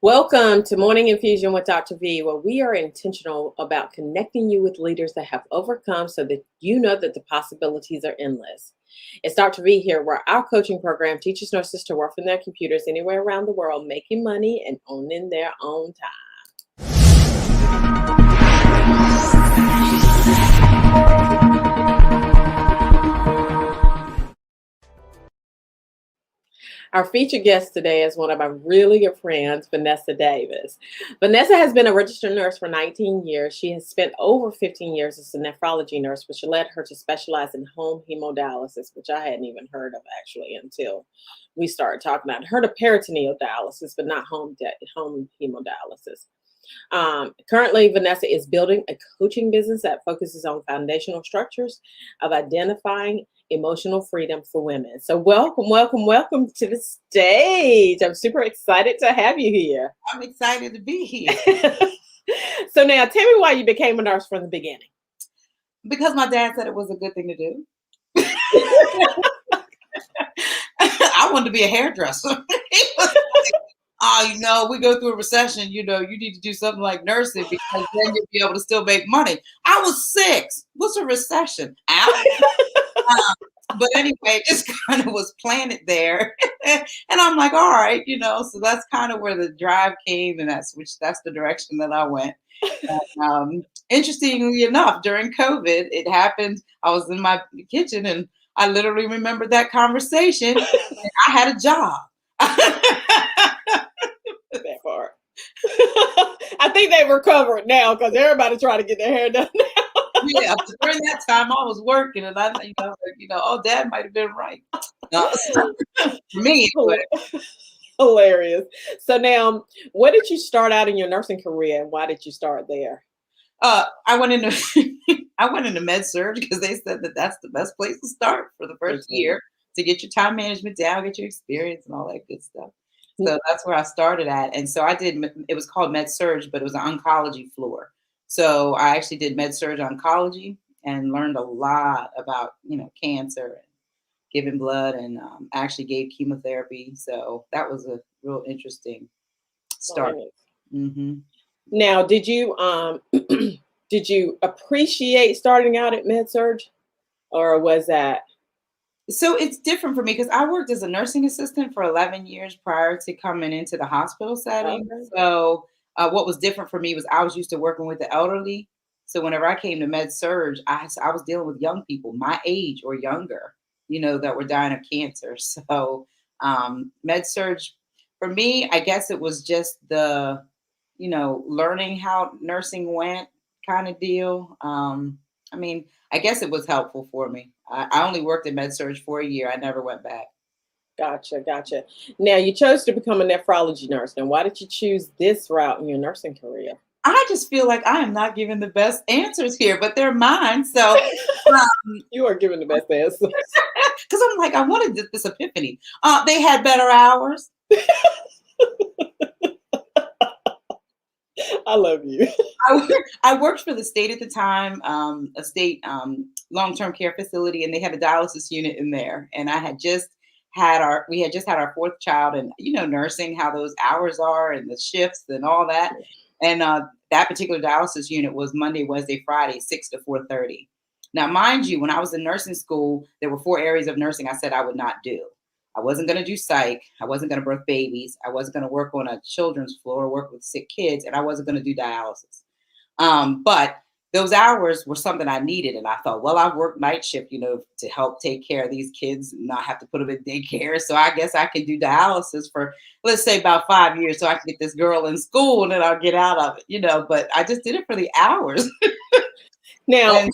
Welcome to Morning Infusion with Dr. V, where we are intentional about connecting you with leaders that have overcome so that you know that the possibilities are endless. It's Dr. V here, where our coaching program teaches nurses to work from their computers anywhere around the world, making money and owning their own time. Our featured guest today is one of my really good friends, Vanessa Davis. Vanessa has been a registered nurse for 19 years. She has spent over 15 years as a nephrology nurse, which led her to specialize in home hemodialysis, which I hadn't even heard of actually until we started talking about it. Heard of peritoneal dialysis, but not home hemodialysis. Currently, Vanessa is building a coaching business that focuses on foundational structures of identifying emotional freedom for women. So welcome to the stage. I'm super excited to have you here. I'm excited to be here. So now tell me why you became a nurse from the beginning. Because my dad said it was a good thing to do. I wanted to be a hairdresser. We go through a recession, you need to do something like nursing because then you'll be able to still make money. I was 6. What's a recession? But anyway, it just kind of was planted there. And I'm like, all right, so that's kind of where the drive came, and that's the direction that I went. Interestingly enough, during COVID, it happened. I was in my kitchen and I literally remembered that conversation. And I had a job. That part. I think they recovered now because everybody's trying to get their hair done now. Yeah, during that time I was working, and I, Dad might have been right. Me, hilarious. So now, what did you start out in your nursing career, and why did you start there? I went into med surg because they said that that's the best place to start for the first year to get your time management down, get your experience, and all that good stuff. So that's where I started at, and so I did. It was called med surg, but it was an oncology floor. So I actually did med surg oncology and learned a lot about, cancer and giving blood, and actually gave chemotherapy. So that was a real interesting start. Mm-hmm. Now, did you did you appreciate starting out at med surg, or was that? So it's different for me because I worked as a nursing assistant for 11 years prior to coming into the hospital setting. Okay. So what was different for me was I was used to working with the elderly. So whenever I came to med surg, I was dealing with young people my age or younger, that were dying of cancer. So med surg for me, I guess it was just the, learning how nursing went kind of deal. I guess it was helpful for me. I only worked in med surg for a year. I never went back. Gotcha. Now, you chose to become a nephrology nurse. Now, why did you choose this route in your nursing career? I just feel like I am not giving the best answers here, but they're mine. So you are giving the best answers. Because I'm like, I wanted this epiphany. They had better hours. I love you. I worked for the state at the time, a state long-term care facility, and they had a dialysis unit in there. And we had just had our 4th child, and nursing, how those hours are and the shifts and all that. And that particular dialysis unit was Monday, Wednesday, Friday, 6 to 4:30. Now, mind you, when I was in nursing school, there were 4 areas of nursing I said I would not do. I wasn't going to do psych. I wasn't going to birth babies. I wasn't going to work on a children's floor, work with sick kids, and I wasn't going to do dialysis. But those hours were something I needed. And I thought, well, I've worked night shift, to help take care of these kids and not have to put them in daycare. So I guess I can do dialysis for, let's say, about 5 years so I can get this girl in school and then I'll get out of it, but I just did it for the hours. Now,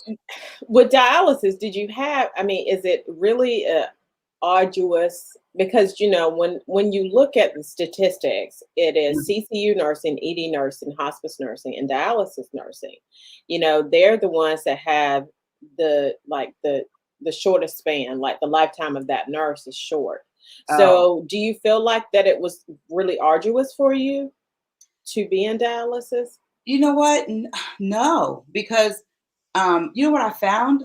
with dialysis, did you have, is it really arduous? Because when you look at the statistics, it is CCU nursing, ED nursing, hospice nursing, and dialysis nursing. They're the ones that have the shortest span, like the lifetime of that nurse is short. So do you feel like that it was really arduous for you to be in dialysis? You know what? No, because what I found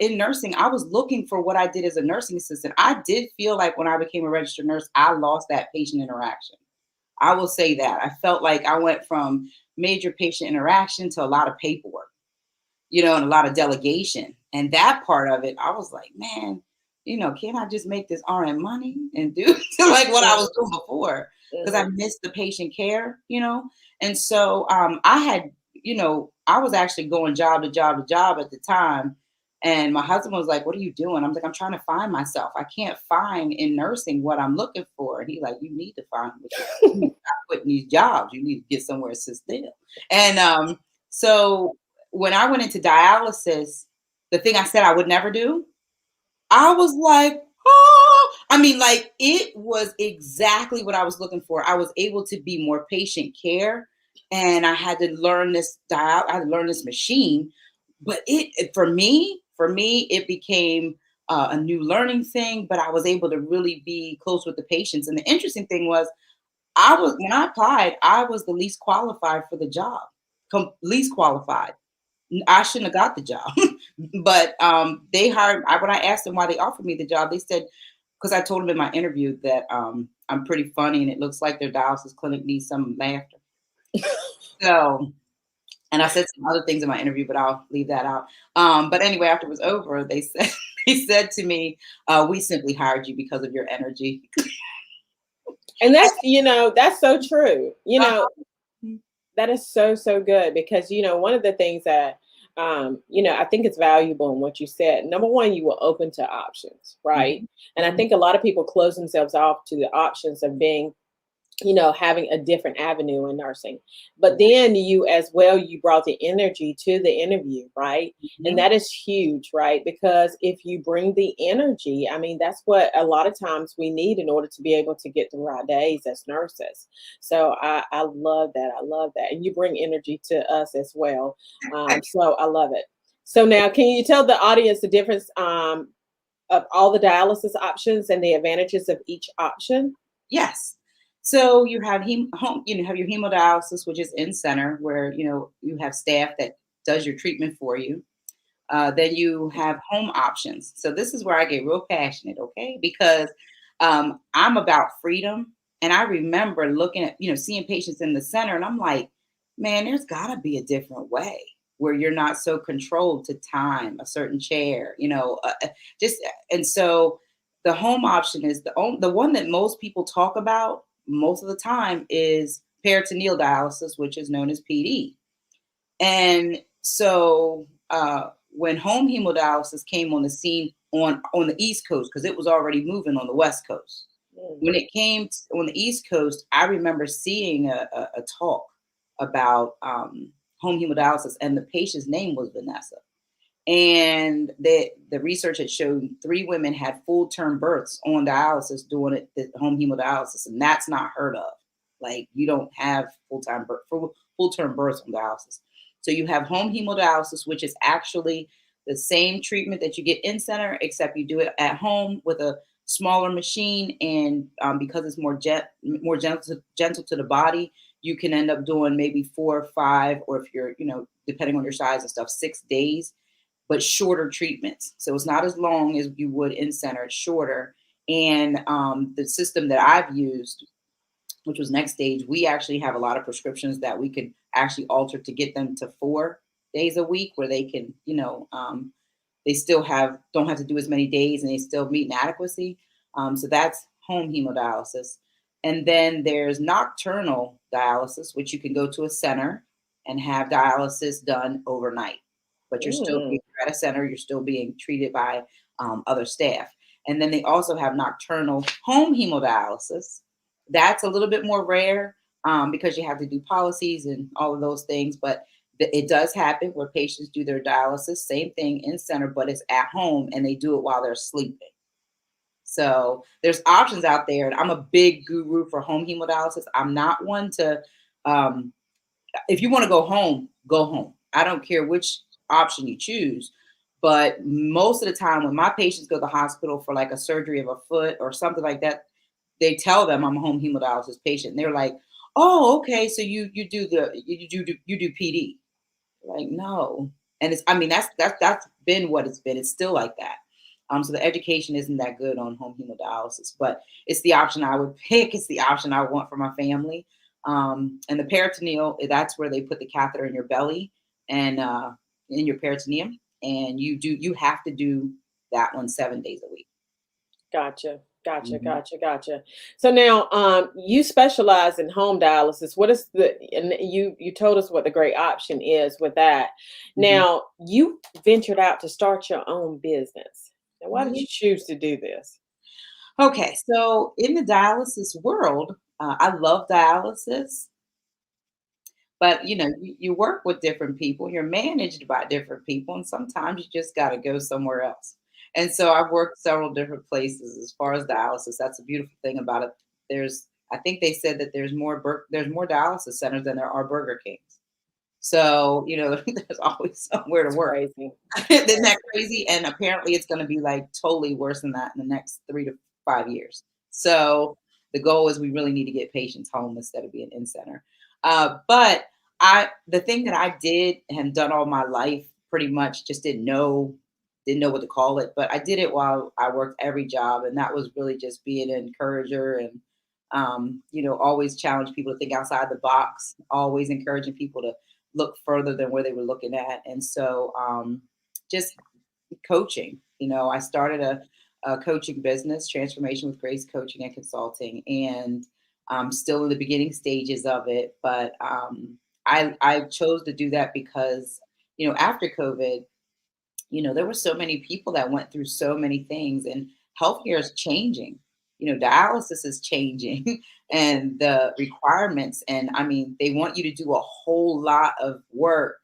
in nursing, I was looking for what I did as a nursing assistant. I did feel like when I became a registered nurse, I lost that patient interaction. I will say that. I felt like I went from major patient interaction to a lot of paperwork, and a lot of delegation. And that part of it, I was like, man, can't I just make this RN money and do like what I was doing before? Because I Mhm. missed the patient care. And so I had, I was actually going job to job to job at the time. And my husband was like, "What are you doing?" I'm like, "I'm trying to find myself. I can't find in nursing what I'm looking for." And he's like, "You need to find what you need to stop quitting these jobs. You need to get somewhere to sit still." And so when I went into dialysis, the thing I said I would never do, I was like, oh, I mean, like it was exactly what I was looking for. I was able to be more patient care, and I had to learn I had to learn this machine. But for me, it became a new learning thing. But I was able to really be close with the patients. And the interesting thing was, when I applied, I was the least qualified for the job, least qualified. I shouldn't have got the job. But they hired when I asked them why they offered me the job, they said, because I told them in my interview that I'm pretty funny and it looks like their dialysis clinic needs some laughter. So, and I said some other things in my interview, but I'll leave that out. But anyway, after it was over, they said they said to me, "We simply hired you because of your energy." And that's so true. Uh-huh. That is so, so good because, one of the things that, I think it's valuable in what you said. Number one, you were open to options, right? Mhm. And I Mhm. think a lot of people close themselves off to the options of being having a different avenue in nursing. But Right. then you as well, you brought the energy to the interview, right? And Mhm. that is huge, right? Because if you bring the energy, I mean, that's what a lot of times we need in order to be able to get through our days as nurses. So I love that. I love that. And you bring energy to us as well. So I love it. So now, can you tell the audience the difference of all the dialysis options and the advantages of each option? Yes. So you have have your hemodialysis, which is in center, where you have staff that does your treatment for you. Then you have home options. So this is where I get real passionate, okay? Because I'm about freedom, and I remember looking at seeing patients in the center, and I'm like, man, there's got to be a different way where you're not so controlled to time, a certain chair, just and so the home option is the one that most people talk about most of the time is peritoneal dialysis, which is known as PD. And so when home hemodialysis came on the scene on the East Coast, because it was already moving on the West Coast. Mm. When it came on the East Coast, I remember seeing a talk about home hemodialysis, and the patient's name was Vanessa. And the research had shown 3 women had full term births on dialysis doing it, the home hemodialysis, and that's not heard of. Like you don't have full term births on dialysis. So you have home hemodialysis, which is actually the same treatment that you get in center, except you do it at home with a smaller machine, and because it's more gentle to the body, you can end up doing maybe 4 or 5, or if you're depending on your size and stuff, 6 days, but shorter treatments. So it's not as long as you would in center, it's shorter. And the system that I've used, which was Next Stage, we actually have a lot of prescriptions that we could actually alter to get them to 4 days a week, where they can, they still don't have to do as many days, and they still meet an adequacy. So that's home hemodialysis. And then there's nocturnal dialysis, which you can go to a center and have dialysis done overnight. But Mm. you're at a center, you're still being treated by other staff. And then they also have nocturnal home hemodialysis. That's a little bit more rare because you have to do policies and all of those things. But it does happen where patients do their dialysis, same thing in center, but it's at home and they do it while they're sleeping. So there's options out there, and I'm a big guru for home hemodialysis. I'm not one to, um, if you want to go home, go home. I don't care which option you choose. But most of the time, when my patients go to the hospital for like a surgery of a foot or something like that, they tell them I'm a home hemodialysis patient. And they're like, "Oh, okay, so you do PD." Like, no. And it's, I mean, that's been what it's been. It's still like that. So the education isn't that good on home hemodialysis, but it's the option I would pick. It's the option I want for my family. And the peritoneal, that's where they put the catheter in your belly and in your peritoneum, and you have to do that one 7 days a week. Gotcha. Gotcha. Mhm. Gotcha. Gotcha. So now, you specialize in home dialysis. What is the, and you told us what the great option is with that. Mhm. Now, you ventured out to start your own business. Now, why did you choose to do this? Okay, so in the dialysis world, I love dialysis, but you work with different people, you're managed by different people, and sometimes you just got to go somewhere else. And so I've worked several different places as far as dialysis. That's a beautiful thing about it. I think they said that there's more dialysis centers than there are Burger Kings. So there's always somewhere to It's work. crazy. Isn't that crazy? And apparently it's going to be like totally worse than that in the next 3 to 5 years. So the goal is we really need to get patients home instead of being in center. But the thing that I did and done all my life pretty much just didn't know what to call it. But I did it while I worked every job, and that was really just being an encourager and always challenge people to think outside the box, always encouraging people to look further than where they were looking at. And so just coaching. I started a coaching business, Transformation with Grace Coaching and Consulting, and I'm still in the beginning stages of it. But I chose to do that because after COVID, there were so many people that went through so many things, and healthcare is changing. Dialysis is changing, and the requirements. And I mean, they want you to do a whole lot of work,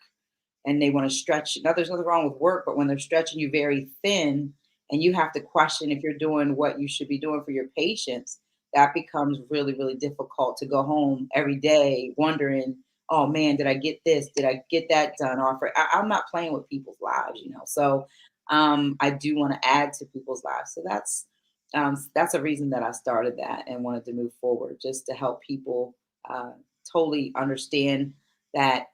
and they want to stretch. Now, there's nothing wrong with work, but when they're stretching you very thin, and you have to question if you're doing what you should be doing for your patients, that becomes really, really difficult to go home every day wondering, oh man, did I get this? Did I get that done? Or I'm not playing with people's lives. So I do want to add to people's lives. So that's a reason that I started that and wanted to move forward, just to help people uh, totally understand that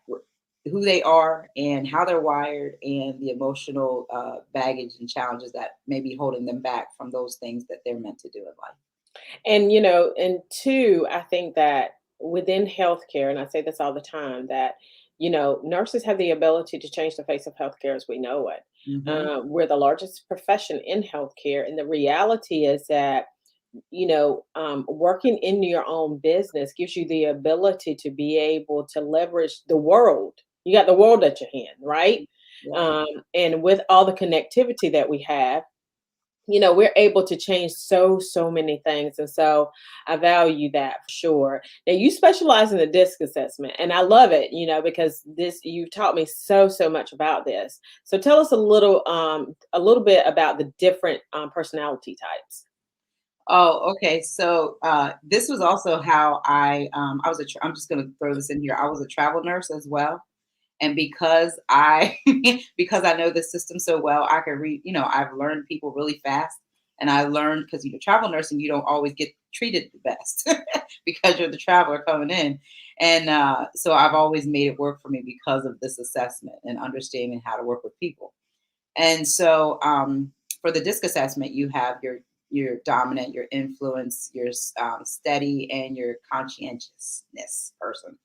who they are and how they're wired and the emotional baggage and challenges that may be holding them back from those things that they're meant to do in life. And and two, I think that within healthcare, and I say this all the time, that nurses have the ability to change the face of healthcare as we know it. Hmm. We're the largest profession in healthcare, and the reality is that working in your own business gives you the ability to be able to leverage the world. You got the world at your hand, right? Right. And with all the connectivity that we have, we're able to change so many things. And so I value that for sure. Now you specialize in the disc assessment, and I love it, because this you've taught me so much about this. So tell us a little bit about the different personality types. Oh, okay. So this was also how I'm just going to throw this in here. I was a travel nurse as well. And because I because I know the system so well, I can read, I've learned people really fast. And I learned because travel nursing, you don't always get treated the best because you're the traveler coming in. And so I've always made it work for me because of this assessment and understanding how to work with people. And so for the disc assessment, you have your dominant, your influence, your steady, and your conscientiousness person.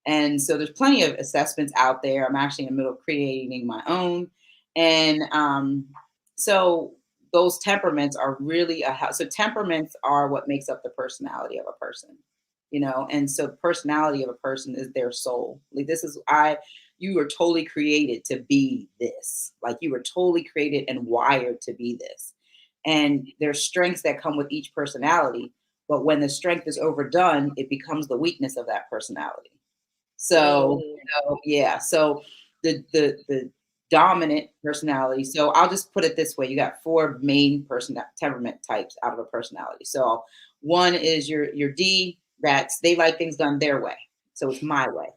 And so there's plenty of assessments out there. I'm actually in the middle of creating my own. And so those temperaments are really so temperaments are what makes up the personality of a person, and so the personality of a person is their soul. Like you were totally created to be this. Like you were totally created and wired to be this. And there's strengths that come with each personality. But when the strength is overdone, it becomes the weakness of that personality. So, Mm, yeah. So the dominant personality. So I'll just put it this way: you got four main temperament types out of a personality. So one is your D. That's they like things done their way. So it's my way.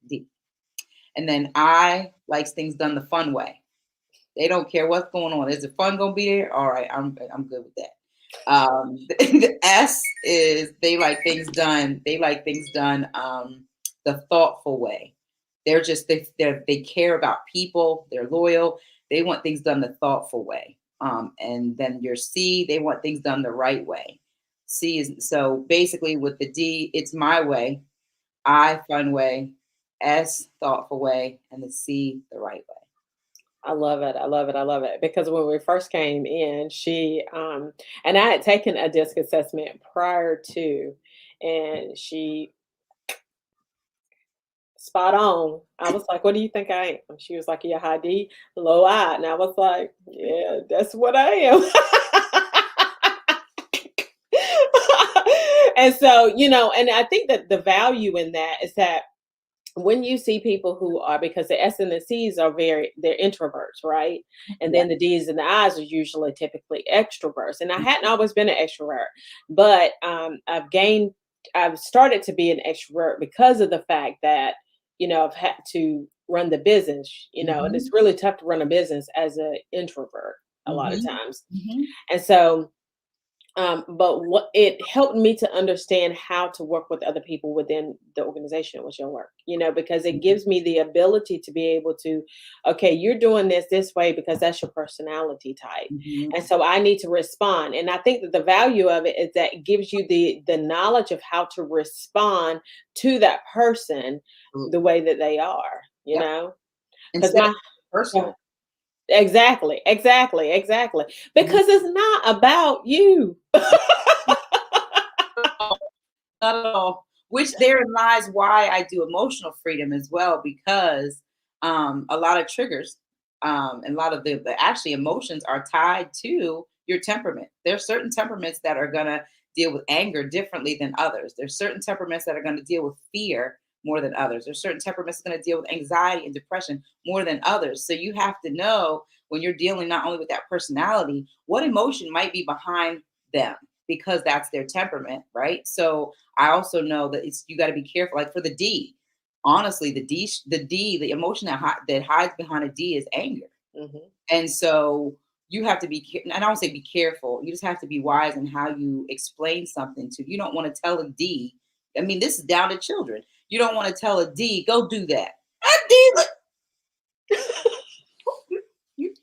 D. And then I likes things done the fun way. They don't care what's going on. Is the fun gonna be there? All right, I'm good with that. The S is they like things done. They like things done the thoughtful way. They care about people. They're loyal. They want things done the thoughtful way. And then your C, they want things done the right way. C is so basically with the D, it's my way, I fun way, S thoughtful way, and the C the right way. I love it. I love it. I love it. Because when we first came in, and I had taken a disc assessment prior to, and she spot on. I was like, "What do you think I am?" She was like, "Yeah, high D, low I," and I was like, "Yeah, that's what I am." And so, and I think that the value in that is that when you see people who are, because the S and the C's are they're introverts, right? And Yeah. then the D's and the I's are usually typically extroverts. And I hadn't always been an extrovert, but I've started to be an extrovert because of the fact that, I've had to run the business, and Hmm. it's really tough to run a business as an introvert a lot of Hmm. times. Hmm. And so, but what it helped me to understand how to work with other people within the organization with your work, because it gives me the ability to be able to, okay, you're doing this way because that's your personality type. Hmm. And so I need to respond. And I think that the value of it is that it gives you the knowledge of how to respond to that person the way that they are, Yep. because Instead of my personal. exactly, exactly, exactly. Mhm. Because it's not about you. Not at all. Which therein lies why I do emotional freedom as well, because a lot of triggers and a lot of the actually emotions are tied to your temperament. There's certain temperaments that are gonna deal with anger differently than others. There's certain temperaments that are gonna deal with fear more than others. There's certain temperaments that are gonna deal with anxiety and depression more than others. So you have to know when you're dealing not only with that personality, what emotion might be behind them because that's their temperament, right? So I also know that it's you got to be careful. Like for the D, honestly, the emotion that hides behind a D is anger, Mhm. and so you have to be. And I don't say be careful. You just have to be wise in how you explain something to. You don't want to tell a D. I mean, this is down to children. You don't want to tell a D, go do that. A D, like, you, you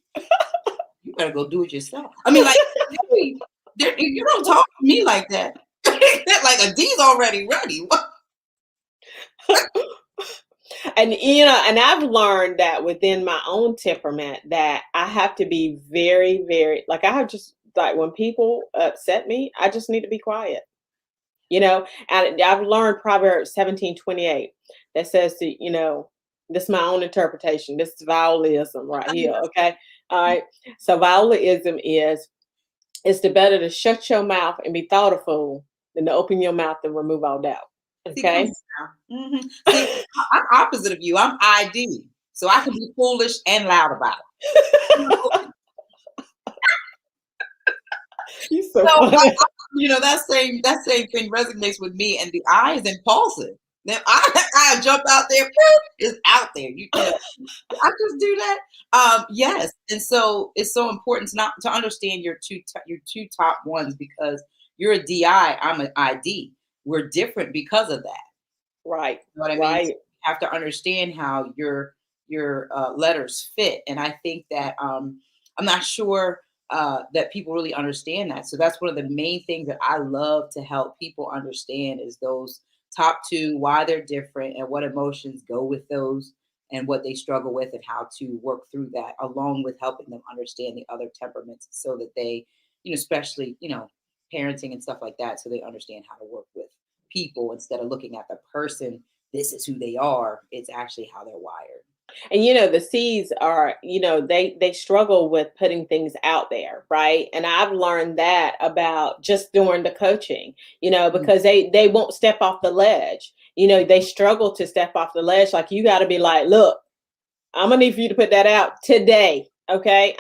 you better go do it yourself. I mean, like, hey, you don't talk to me like that. Like a D's already ready. What? And and I've learned that within my own temperament that I have to be very, very, like, I have just like, when people upset me, I just need to be quiet. And I've learned Proverbs 17:28 that says to, this is my own interpretation. This is Violism right here. Okay. All right. So Violism is it's the better to shut your mouth and be thought a fool than to open your mouth and remove all doubt. See, come Okay. on now. Mhm. See, I'm opposite of you. I'm ID, so I can be foolish and loud about it. You're so So, funny. that same thing resonates with me, and the I is impulsive. Now, I jump out there, boop, it's out there. I just do that. Yes, and so it's so important to understand your two top ones because you're a DI, I'm an ID. We're different because of that. Right. You know what I mean? So Right. you have to understand how your letters fit, and I think that I'm not sure that people really understand that. So that's one of the main things that I love to help people understand is those top two, why they're different, and what emotions go with those, and what they struggle with, and how to work through that, along with helping them understand the other temperaments, so that they, especially parenting and stuff like that, so they understand how to work with people instead of looking at the person, this is who they are. It's actually how they're wired. And the C's are, they struggle with putting things out there, right? And I've learned that about just doing the coaching, Mm. because they won't step off the ledge. They struggle to step off the ledge. Like, you got to be like, look, I'm gonna need for you to put that out today. Okay.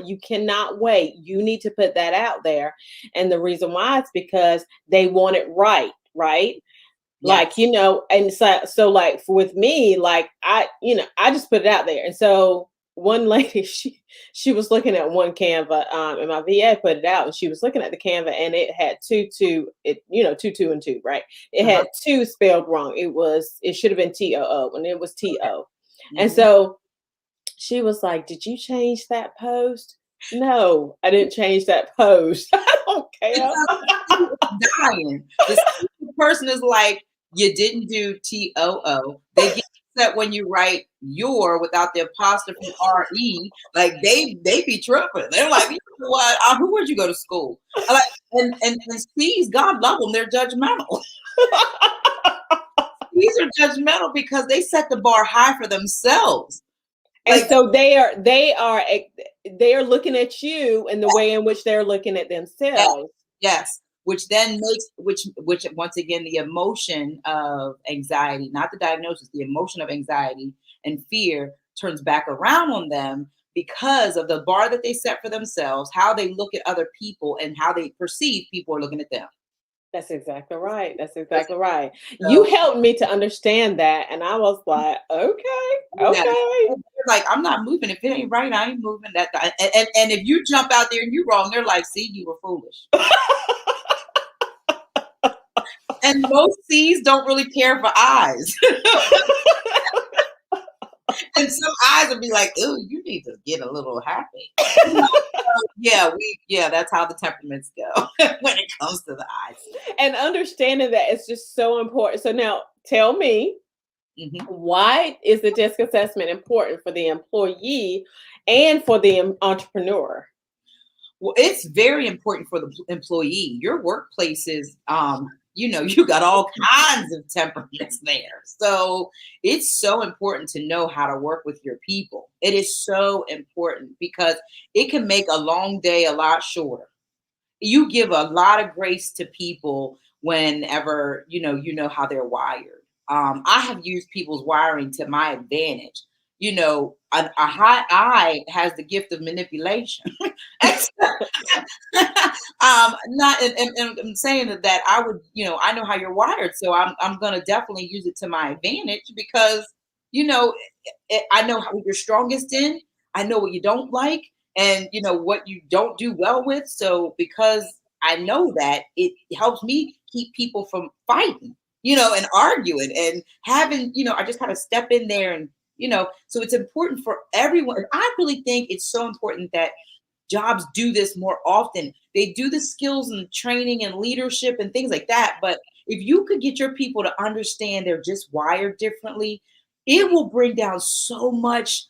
You cannot wait. You need to put that out there. And the reason why is because they want it right, right? Like, Yes. and so like with me, like, I just put it out there. And so one lady, she was looking at one Canva, and my VA put it out, and she was looking at the Canva, and it had two and two, right? It Uh-huh. had two spelled wrong. It should have been TOO, and it was Okay. TO. And Hmm. so she was like, "Did you change that post?" No, I didn't change that post. I don't care. Because the C is dying. The C person is like, you didn't do TOO. They get upset when you write your without the apostrophe RE. Like they be tripping. They're like, you know what? Who would you go to school? I like and C's, God love them, they're judgmental. C's are judgmental because they set the bar high for themselves. And Like so they are looking at you in the way in which they're looking at yes, themselves. yes. Which then makes which once again the emotion of anxiety, not the diagnosis, the emotion of anxiety and fear turns back around on them because of the bar that they set for themselves, how they look at other people and how they perceive people are looking at them. That's exactly right. That's exactly right. You So helped me to understand that, and I was like, okay, yeah. okay. They're like, I'm not moving. If it ain't right, I ain't moving. And if you jump out there and you're wrong, they're like, see, you were foolish. And most C's don't really care for eyes. And some eyes would be like, "Ooh, you need to get a little happy." Yeah, that's how the temperaments go when it comes to the eyes. And understanding that it's just so important. So now tell me, Mhm. why is the disc assessment important for the employee and for the entrepreneur? Well, it's very important for the employee. Your workplace is, you got all kinds of temperaments there. So it's so important to know how to work with your people. It is so important because it can make a long day a lot shorter. You give a lot of grace to people whenever you know how they're wired. I have used people's wiring to my advantage. A high eye has the gift of manipulation. And not and I'm saying that I would, I know how you're wired, so I'm gonna definitely use it to my advantage because you know I know how you're strongest in. I know what you don't like, and what you don't do well with. So because I know that, it helps me keep people from fighting, and arguing and having, I just kind of step in there and so it's important for everyone. And I really think it's so important that jobs do this more often. They do the skills and training and leadership and things like that. But if you could get your people to understand they're just wired differently, it will bring down so much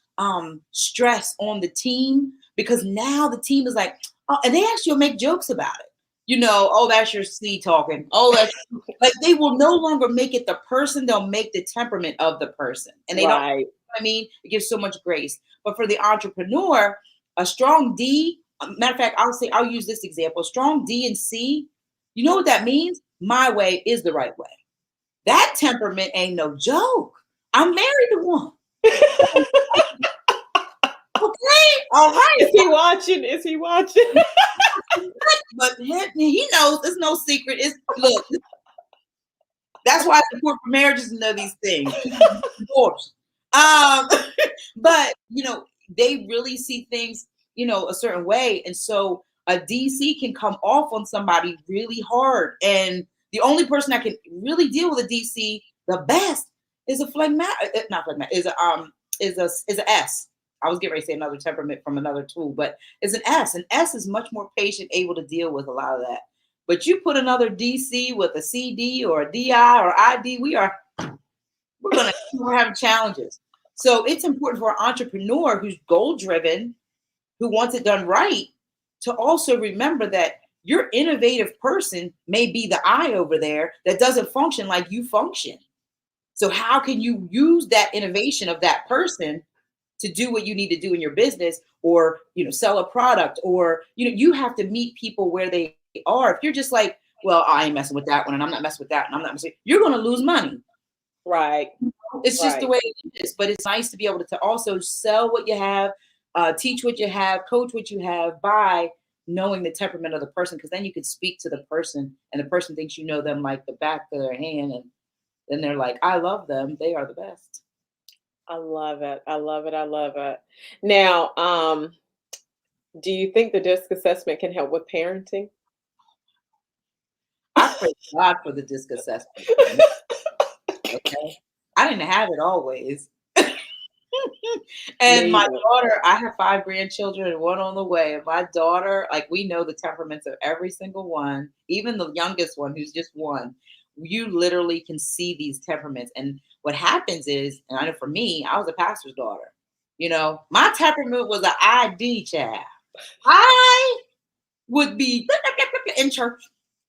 stress on the team because now the team is like, oh, and they actually will make jokes about it. Oh, that's your C talking. Oh, that's like they will no longer make it the person, they'll make the temperament of the person. And they don't, Right. I mean, it gives so much grace. But for the entrepreneur, a strong D, matter of fact, I'll use this example. A strong D and C, you know what that means? My way is the right way. That temperament ain't no joke. I'm married to one. Okay, all right. Is he watching? Is he watching? But he knows it's no secret. It's look, that's why I support for marriages to know these things. Divorce. Um, but they really see things, a certain way. And so a DC can come off on somebody really hard. And the only person that can really deal with a DC the best is a phlegmatic, not phlegmatic, is a S. I was getting ready to say another temperament from another tool, but it's an S. An S is much more patient, able to deal with a lot of that. But you put another DC with a CD or a DI or ID, we're having challenges. So it's important for an entrepreneur who's goal driven, who wants it done right, to also remember that your innovative person may be the eye over there that doesn't function like you function. So how can you use that innovation of that person to do what you need to do in your business, or sell a product, or you have to meet people where they are. If you're just like, well, I ain't messing with that one and I'm not messing with that and I'm not messing, you're going to lose money. Right. It's just the Right. way it is. But it's nice to be able to also sell what you have, teach what you have, coach what you have by knowing the temperament of the person, because then you can speak to the person and the person thinks you know them like the back of their hand, and then they're like, I love them, they are the best. I love it. I love it. I love it. Now, do you think the disc assessment can help with parenting? I praise God for the disc assessment. Okay, I didn't have it always. And my Amazing. daughter, I have 5 grandchildren and 1 on the way. And my daughter, like, we know the temperaments of every single one, even the youngest one who's just 1. You literally can see these temperaments. And what happens is, and I know for me, I was a pastor's daughter. My temperament was an ID child. I would be in church,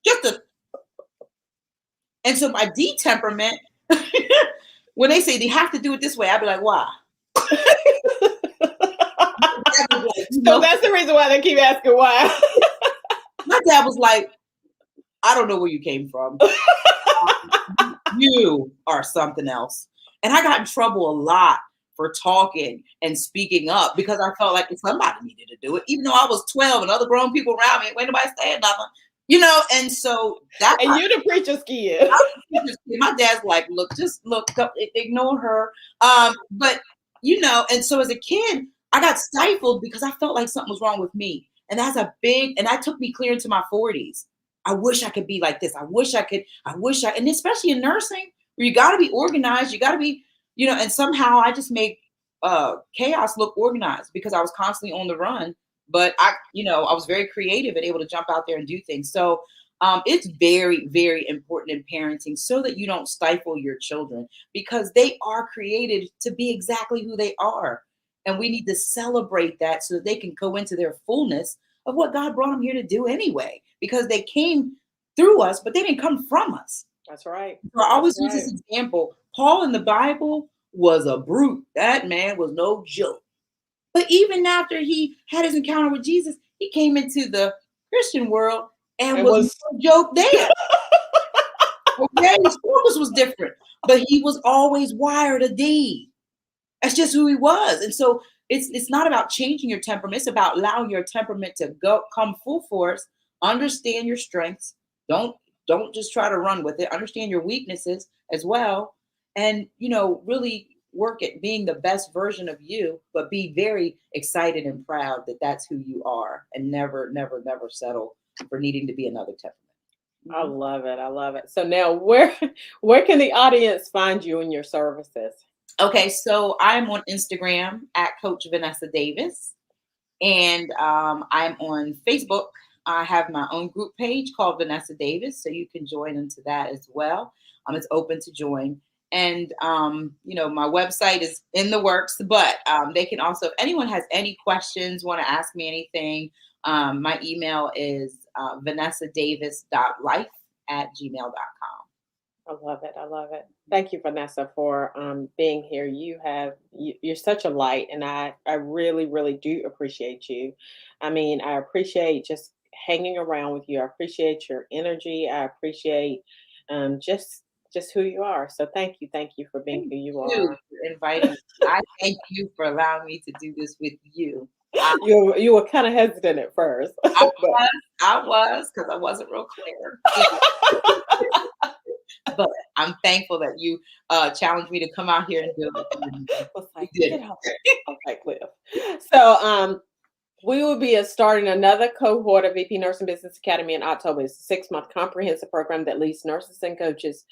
just a, and so my D temperament, when they say they have to do it this way, I'd be like, why? So that's the reason why they keep asking why. My dad was like, I don't know where you came from. You are something else. And I got in trouble a lot for talking and speaking up because I felt like somebody needed to do it, even though I was 12 and other grown people around me, ain't nobody saying nothing, and so that And you the preacher's kid. my dad's like, look, just look, ignore her. But and so as a kid, I got stifled because I felt like something was wrong with me. And and that took me clear into my 40s. I wish I could be like this. And especially in nursing, where you got to be organized, you got to be, and somehow I just made chaos look organized because I was constantly on the run. But I was very creative and able to jump out there and do things. So it's very, very important in parenting so that you don't stifle your children because they are created to be exactly who they are. And we need to celebrate that so that they can go into their fullness of what God brought them here to do anyway, because they came through us, but they didn't come from us. That's right. So I always use this example. Paul in the Bible was a brute. That man was no joke. But even after he had his encounter with Jesus, he came into the Christian world and was no joke there. Okay, his focus was different, but he was always wired a D. That's just who he was. And so it's not about changing your temperament. It's about allowing your temperament to come full force, understand your strengths. Don't just try to run with it. Understand your weaknesses as well. And really work at being the best version of you, but be very excited and proud that that's who you are, and never, never, never settle for needing to be another temperament. I love it. I love it. So now where can the audience find you in your services? Okay, so I'm on Instagram at Coach Vanessa Davis, and I'm on Facebook. I have my own group page called Vanessa Davis, so you can join into that as well. It's open to join. And, my website is in the works, but they can also, if anyone has any questions, want to ask me anything, my email is vanessadavis.life@gmail.com. I love it. I love it. Thank you, Vanessa, for being here. You're such a light, and I really, really do appreciate you. I mean, I appreciate just hanging around with you. I appreciate your energy. I appreciate just who you are. So thank you for being who you Thank you are. for inviting me. I thank you for allowing me to do this with you. You were kind of hesitant at first. I was because I wasn't real clear. But I'm thankful that you challenged me to come out here and do it. Was like, get out. Okay, Cliff. So we will be starting another cohort of VP Nursing Business Academy in October. It's a 6-month comprehensive program that leads nurses and coaches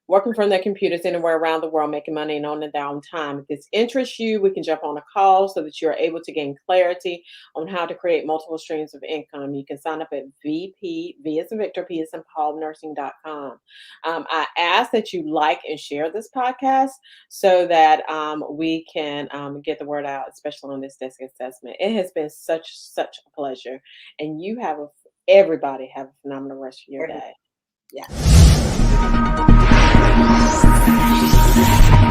working from their computers anywhere around the world, making money and on their downtime. If this interests you, we can jump on a call so that you're able to gain clarity on how to create multiple streams of income. You can sign up at V as in Victor, P as in Paul, nursing.com. I ask that you like and share this podcast so that we can get the word out, especially on this desk assessment. It has been such a pleasure. And everybody have a phenomenal rest of your day. Yeah.